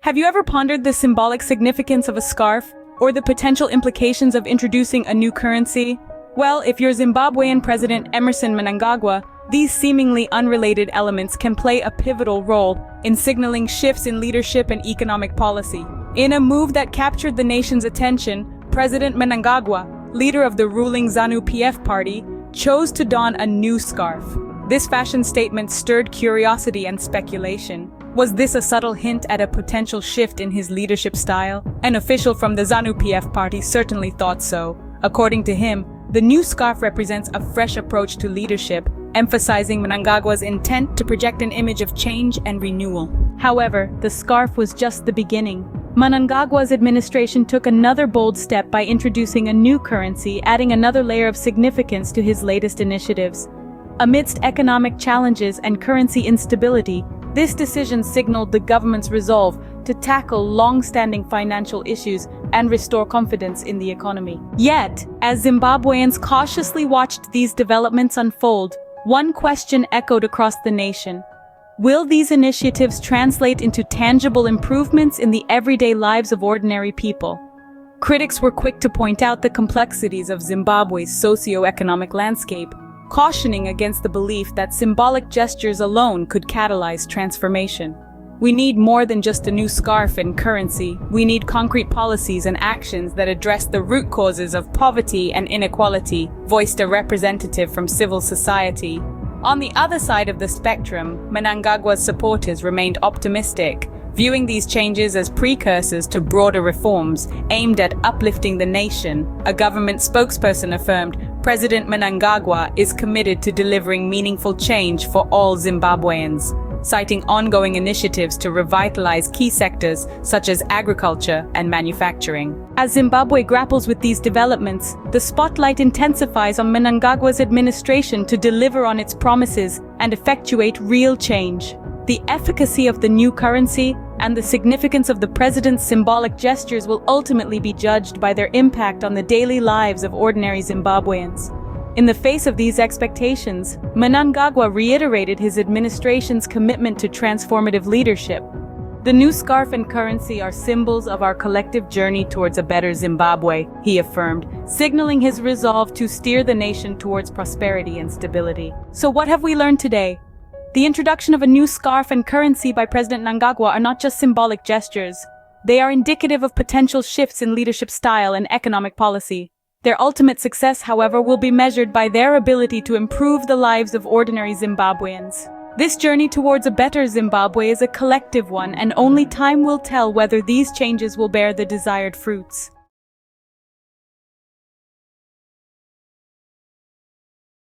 Have you ever pondered the symbolic significance of a scarf, or the potential implications of introducing a new currency? Well, if you're Zimbabwean President Emmerson Mnangagwa, these seemingly unrelated elements can play a pivotal role in signaling shifts in leadership and economic policy. In a move that captured the nation's attention, President Mnangagwa, leader of the ruling ZANU-PF party, chose to don a new scarf. This fashion statement stirred curiosity and speculation. Was this a subtle hint at a potential shift in his leadership style? An official from the ZANU-PF party certainly thought so. According to him, the new scarf represents a fresh approach to leadership, emphasizing Mnangagwa's intent to project an image of change and renewal. However, the scarf was just the beginning. Mnangagwa's administration took another bold step by introducing a new currency, adding another layer of significance to his latest initiatives. Amidst economic challenges and currency instability, this decision signaled the government's resolve to tackle long-standing financial issues and restore confidence in the economy. Yet, as Zimbabweans cautiously watched these developments unfold, one question echoed across the nation. Will these initiatives translate into tangible improvements in the everyday lives of ordinary people? Critics were quick to point out the complexities of Zimbabwe's socio-economic landscape, cautioning against the belief that symbolic gestures alone could catalyze transformation. We need more than just a new scarf and currency. We need concrete policies and actions that address the root causes of poverty and inequality, voiced a representative from civil society. On the other side of the spectrum, Mnangagwa's supporters remained optimistic, viewing these changes as precursors to broader reforms aimed at uplifting the nation. A government spokesperson affirmed, President Mnangagwa is committed to delivering meaningful change for all Zimbabweans, citing ongoing initiatives to revitalize key sectors such as agriculture and manufacturing. As Zimbabwe grapples with these developments, the spotlight intensifies on Mnangagwa's administration to deliver on its promises and effectuate real change. The efficacy of the new currency and the significance of the president's symbolic gestures will ultimately be judged by their impact on the daily lives of ordinary Zimbabweans. In the face of these expectations, Mnangagwa reiterated his administration's commitment to transformative leadership. The new scarf and currency are symbols of our collective journey towards a better Zimbabwe, he affirmed, signaling his resolve to steer the nation towards prosperity and stability. So what have we learned today? The introduction of a new scarf and currency by President Mnangagwa are not just symbolic gestures. They are indicative of potential shifts in leadership style and economic policy. Their ultimate success, however, will be measured by their ability to improve the lives of ordinary Zimbabweans. This journey towards a better Zimbabwe is a collective one, and only time will tell whether these changes will bear the desired fruits.